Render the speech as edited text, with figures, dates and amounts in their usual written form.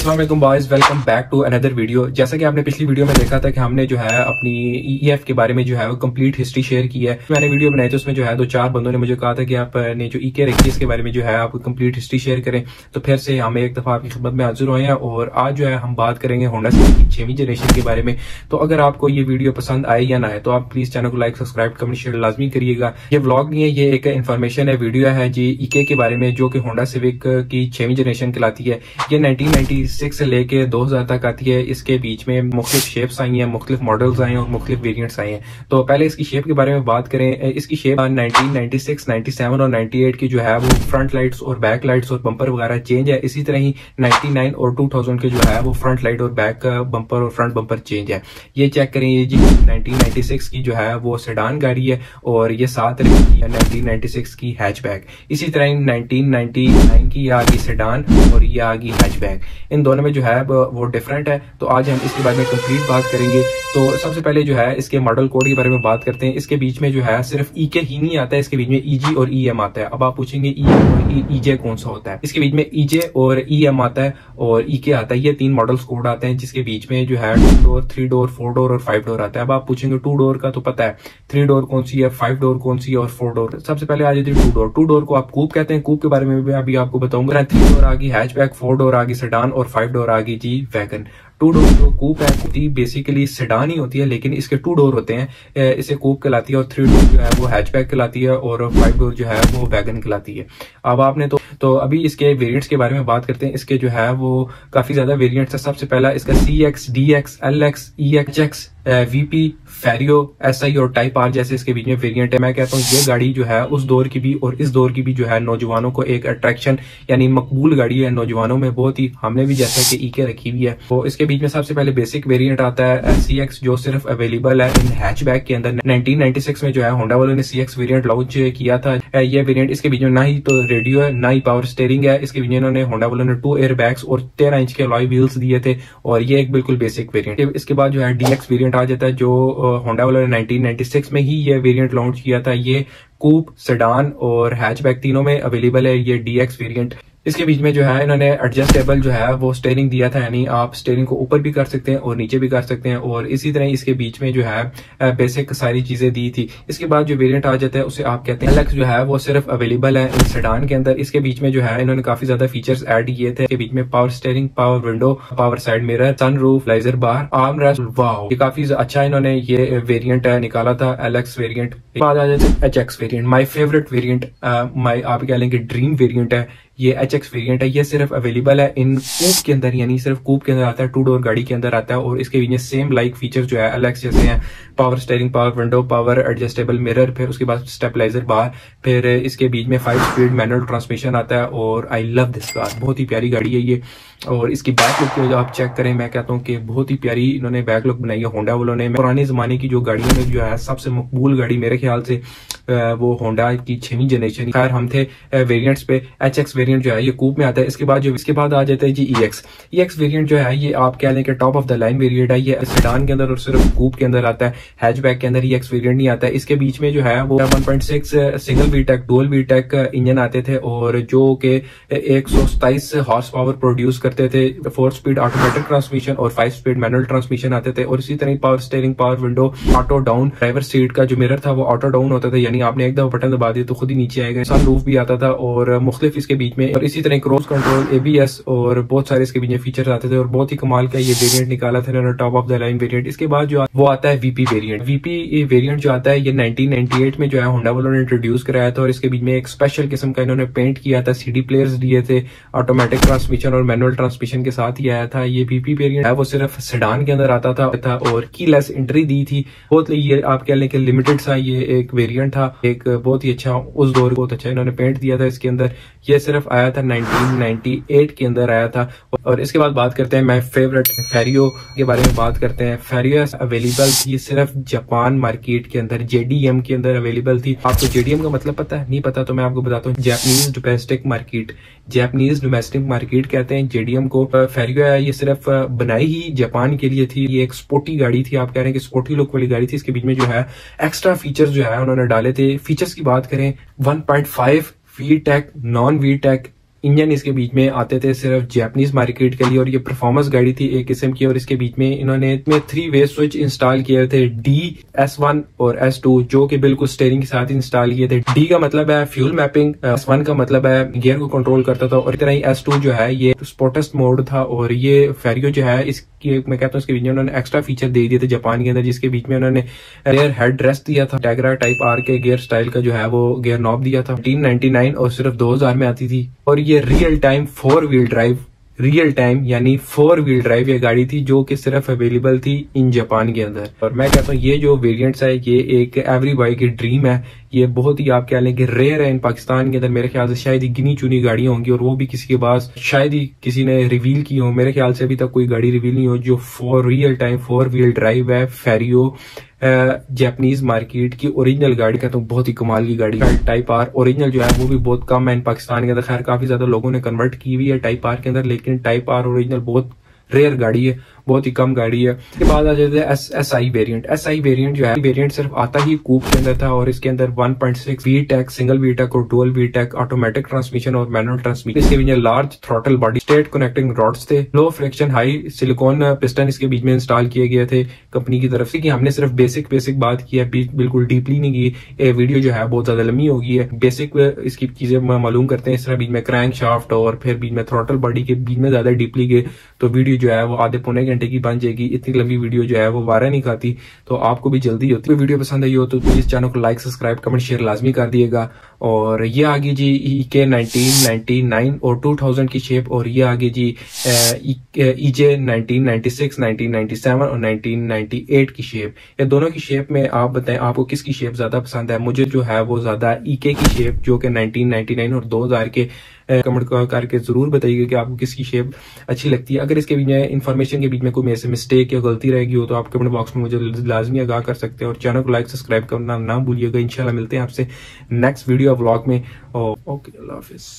अस्सलाम वालेकुम boys, welcome back to another video. जैसा कि आपने पिछली वीडियो में देखा था कि हमने जो है अपनी ईएफ के बारे में जो है वो कंप्लीट हिस्ट्री शेयर की है। मैंने वीडियो बनाई तो उसमें जो है 2-4 बंदों ने मुझे कहा था कि आपने जो ईके रखी है इसके बारे में जो है आप कंप्लीट हिस्ट्री शेयर करें। तो फिर से हम एक दफा आपकी खिदमत में हाजिर हुए हैं और आज जो है हम बात करेंगे होंडा सिटी की 6वीं जनरेशन के बारे में। तो अगर आपको ये वीडियो पसंद आए या ना आए तो आप प्लीज चैनल को लाइक, सब्सक्राइब, कमेंट, शेयर लाजमी करिएगा। ये व्लॉग नहीं है, ये एक इन्फॉर्मेशन है, वीडियो है जी ईके के बारे में जो कि होंडा सिविक की 6वीं जनरेशन कहलाती है। ये 1996 से लेके 2000 तक आती है। इसके बीच में मुख्तलिफ शेप्स आई हैं, मुख्तलिफ मॉडल्स आए हैं और मुख्तलिफ वेरिएंट्स आए हैं। तो पहले इसकी शेप के बारे में बात करें। इसकी शेप 1996, 97 और 98 की जो है वो फ्रंट लाइट्स और बैक लाइट्स और बम्पर वगैरह चेंज है। इसी तरह ही 99 और 2000 के जो है वो फ्रंट लाइट और बैक बम्पर और फ्रंट बम्पर चेंज है। ये चेक करें, ये जी 1996 की जो है वो सेडान गाड़ी है और ये साथ रही है 1996 की हैचबैक। इसी तरह 1999 की ये आ गई सेडान और ये आ गई हैचबैक। इन दोनों में जो है वो डिफरेंट है। तो आज हम इसके बारे में कंप्लीट बात करेंगे। तो सबसे पहले जो है इसके मॉडल कोड के बारे में बात करते हैं। इसके बीच में जो है सिर्फ ईके ही नहीं आता है, इसके बीच में ईजी और ईएम आता है। अब आप पूछेंगे ईएम और ईजे कौन सा होता है। इसके बीच में ईजे और ईएम आता है और ईके आता है। ये 3 मॉडल्स कोड आते हैं जिसके बीच में जो है 2 डोर, 3 डोर, 4 डोर और 5 डोर आता है। अब आप पूछेंगे 2 डोर का तो पता है, 3 डोर कौन सी है, 5 डोर कौन सी है और 4 डोर। सबसे पहले आ जाती है 2 डोर। 2 डोर को आप कूप कहते हैं, कूप के बारे में भी अभी आपको बताऊंगा। 3 डोर आ गई हैचबैक, 4 डोर आ गई सेडान और 5 डोर आ गई जी वैगन। 2 डोर जो कूप है बेसिकली सेडान ही होती है, लेकिन इसके 2 डोर होते हैं, इसे कूप कहलाती है और 3 डोर जो है वो हैचबैक कहलाती है और 5 डोर जो है वो वैगन कहलाती है। अब आपने तो अभी इसके वेरिएंट्स के बारे में बात करते हैं। इसके जो है वो काफी ज्यादा वेरिएंट्स है। सबसे पहला इसका CX, DX, LX, EXX, VP, फेरियो, SI और टाइप R जैसे इसके बीच में वेरिएंट है। मैं कहता हूँ ये गाड़ी जो है उस दौर की भी और इस दौर की भी जो है नौजवानों को एक अट्रैक्शन यानी मकबूल गाड़ी है नौजवानों में बहुत ही। हमने भी जैसा कि ईके रखी हुई है। तो इसके बीच में सबसे पहले बेसिक वेरिएंट आता है CX जो सिर्फ अवेलेबल है इन हैचबैक के अंदर। 1996 में जो है होंडा वालों ने CX वेरिएंट लॉन्च किया था। ये वेरिएंट इसके बीच में ना ही तो रेडियो है ना ही पावर स्टीयरिंग है। इसके बीच में इन्होंने होंडा वालों ने 2 एयर बैग्स और 13 इंच के अलॉय व्हील्स दिए थे और ये एक बिल्कुल बेसिक वेरिएंट। इसके बाद जो है DX वेरिएंट आ जाता है जो होंडा वालों ने 1996 में ही ये वेरिएंट लॉन्च किया था। ये कूप, सेडान और हैचबैक तीनों में अवेलेबल है ये DX वेरिएंट। इसके बीच में जो है इन्होंने एडजस्टेबल जो है वो स्टीयरिंग दिया था, यानी आप स्टीयरिंग को ऊपर भी कर सकते हैं और नीचे भी कर सकते हैं। और इसी तरह इसके बीच में जो है बेसिक सारी चीजें दी थी। इसके बाद जो वेरिएंट आ जाता है उसे आप कहते हैं LX जो है वो सिर्फ अवेलेबल है इन सेडान के अंदर। इसके बीच में जो है इन्होंने काफी ज्यादा फीचर्स ऐड किए थे। इसके बीच में power steering, power window, power side mirror, sunroof, laser bar, arm rest. Wow, ये काफी अच्छा इन्होंने ये वेरिएंट निकाला था LX वेरिएंट। बाद आ जाता है HX variant, my favourite variant, आप कह लेंगे ड्रीम वेरिएंट है ये HX वेरिएंट है। ये सिर्फ अवेलेबल है इन कूप के अंदर, यानी सिर्फ कूप के अंदर आता है, 2 डोर गाड़ी के अंदर आता है। और इसके बीच में सेम लाइक फीचर जो है LX जैसे हैं, power steering, power window, power adjustable mirror, फिर उसके बाद स्टेबलाइजर बार, फिर इसके बीच में 5 स्पीड मैनुअल ट्रांसमिशन आता है। और आई लव दिस कार, बहुत ही प्यारी गाड़ी है ये। और इसकी बैक लुक जो आप चेक करें, मैं कहता हूँ कि बहुत ही प्यारी इन्होंने बैक लुक बनाई है होंडा वालों ने। पुराने जमाने की जो गाड़ियों में जो है सबसे मकबूल गाड़ी मेरे ख्याल से वो होंडा की 6वीं जनरेशन। खैर हम थे वेरिएंट्स पे। HX वेरिएंट जो है ये कूप में आता है। इसके बाद आ जाता है जी EX वेरिएंट जो है ये आप कह लें कि top of the line variant है। ये सेडान के अंदर और सिर्फ कूप के अंदर आता है, हैचबैक के अंदर EX वेरिएंट नहीं आता है। इसके बीच में जो है वो 1.6 single VTEC, dual VTEC engine आते थे और जो के 127 हॉर्स पावर प्रोड्यूस करते थे। 4 स्पीड ऑटोमेटिक ट्रांसमिशन और 5 स्पीड मैनुअल ट्रांसमिशन आते थे। और इसी तरह power steering, power window, auto down, driver seat का जो मिरर था वो ऑटो डाउन होता था, यानी आपने एक दफा बटन दबा दिया तो खुद ही नीचे आएगा। सनरूफ भी आता था और मुख्तलिफ इसके बीच में। और इसी तरह क्रूज कंट्रोल, ABS और बहुत सारे इसके बीच में फीचर्स आते थे और बहुत ही कमाल का ये वेरिएंट निकाला था इन्होंने, top of the line variant. इसके बाद जो वो आता है VP वेरिएंट। VP वेरिएंट जो आता है ये 1998 में जो है होंडा वालों ने इंट्रोड्यूस कराया था और इसके बीच में एक स्पेशल किस्म का इन्होंने पेंट किया था, CD प्लेयर्स दिए थे, ऑटोमेटिक ट्रांसमिशन और मैनुअल ट्रांसमिशन के साथ ही आया था। ये VP वेरिएंट है वो सिर्फ सेडान के अंदर आता था और कीलेस एंट्री दी थी। बहुत ये आप कह लें कि लिमिटेड सा ये एक वेरिएंट था, एक बहुत ही अच्छा, उस दौर बहुत अच्छा इन्होंने पेंट दिया था इसके अंदर। ये सिर्फ आया था 1998 के अंदर आया था। और इसके बाद बात करते हैं मैं फेवरेट फेरियो के बारे में बात करते हैं। फेरियो अवेलेबल थी सिर्फ जापान मार्केट के अंदर, JDM के अंदर अवेलेबल थी। आपको JDM का मतलब पता है? नहीं पता तो मैं आपको बताता हूँ, Japanese domestic market, Japanese domestic market कहते हैं JDM को। फेरियो है ये सिर्फ बनाई ही जापान के लिए थी। ये एक स्पोर्टी गाड़ी थी, आप कह रहे हैं कि स्पोर्टी लुक वाली गाड़ी थी। इसके बीच में जो है एक्स्ट्रा फीचर्स जो है उन्होंने डाले थे। फीचर्स की बात करें, 1.5 VTEC, नॉन VTEC, इंजन इसके बीच में आते थे सिर्फ जापानीज मार्केट के लिए, और ये परफॉर्मेंस गाड़ी थी एक किस्म की। और इसके बीच में इन्होंने 3 वे स्विच इंस्टॉल किए थे, डी, S1 और S2, जो कि बिल्कुल स्टीयरिंग के साथ इंस्टॉल किए थे। डी का मतलब है फ्यूल मैपिंग, S1 का मतलब है गियर को कंट्रोल करता था, और इतना ही S2 जो है ये स्पोर्टेस्ट मोड था। और ये फेरियो जो है इसकी मैं कहता हूँ इसके बीच में उन्होंने एक्स्ट्रा फीचर दे दिए थे जापान के अंदर, जिसके बीच में उन्होंने रेयर हेड रेस्ट दिया था, टैगरा टाइप आर के गियर स्टाइल का जो है वो गियर नॉब दिया था। 1999 और सिर्फ 2000 में आती थी। और ये real time 4 wheel drive, real time यानी 4 व्हील ड्राइव ये गाड़ी थी, जो कि सिर्फ अवेलेबल थी इन जापान के अंदर। और मैं कहता हूँ ये जो वेरिएंट्स है ये एक एवरी बॉय की ड्रीम है। ये बहुत ही आप कह लें कि रेयर है इन पाकिस्तान के अंदर। मेरे ख्याल से शायद ही गिनी चुनी गाड़ियां होंगी, और वो भी किसी के पास शायद ही किसी ने रिवील की हो। मेरे ख्याल से अभी तक कोई गाड़ी रिवील नहीं हो जो रियल टाइम 4 व्हील ड्राइव है। फेरियो जापानीज मार्केट की ओरिजिनल गाड़ी, कहता हूँ बहुत ही कमाल की गाड़ी। टाइप आर ओरिजिनल जो है वो भी बहुत कम है इन पाकिस्तान के अंदर। खैर काफी ज्यादा लोगों ने कन्वर्ट की हुई है टाइप आर के अंदर, लेकिन टाइप आर ओरिजिनल बहुत रेयर गाड़ी है, बहुत ही कम गाड़ी है। इसके बाद आ जाते हैं SI वेरिएंट। SI वेरिएंट जो है वेरिएंट सिर्फ आता ही कूप के अंदर था, और इसके अंदर 1.6 VTEC, सिंगल VTEC और डुअल VTEC, ऑटोमेटिक ट्रांसमिशन और मैनुअल ट्रांसमिशन। इसके बीच में large throttle body, straight connecting rods थे, low friction high silicon piston इसके बीच में इंस्टॉल किए गए थे कंपनी की तरफ से। कि हमने सिर्फ बेसिक बात की है, बिल्कुल डीपली नहीं की। ये वीडियो जो है बहुत ज्यादा लंबी हो गई है। बेसिक इसकी चीजें मालूम करते हैं। इस तरह बीच में क्रैंक शाफ्ट और फिर बीच में थ्रॉटल बॉडी के बीच में ज्यादा डीपली गए तो वीडियो जो है वो आधे पौने घंटे की बन जाएगी। इतनी लंबी वीडियो जो है वो वारा नहीं खाती, तो आपको भी जल्दी होती है। वीडियो पसंद आई हो तो प्लीज चैनल को लाइक, सब्सक्राइब, कमेंट, शेयर लाजमी कर दिएगा। और ये आगे जी EK 1999 और 2000 की शेप, और ये आगे जी EJ 1996, 1997 और 1998 की शेप। ये दोनों की शेप में आप बताएं आपको किसकी शेप ज्यादा पसंद है। मुझे जो है वो ज्यादा EK की शेप, जो कि 1999 और 2000 के, कमेंट करके जरूर बताइएगा कि आपको किसकी शेप अच्छी लगती है। अगर इसके बीच में इन्फॉर्मेशन के बीच में कोई मेरे से मिस्टेक या गलती रहेगी हो तो आप कमेंट बॉक्स में मुझे लाजमी आगाह कर सकते हैं। और चैनल को लाइक, सब्सक्राइब करना ना भूलिएगा। इंशाल्लाह मिलते हैं आपसे नेक्स्ट वीडियो व्लॉग में। ओके, अल्लाह हाफिज।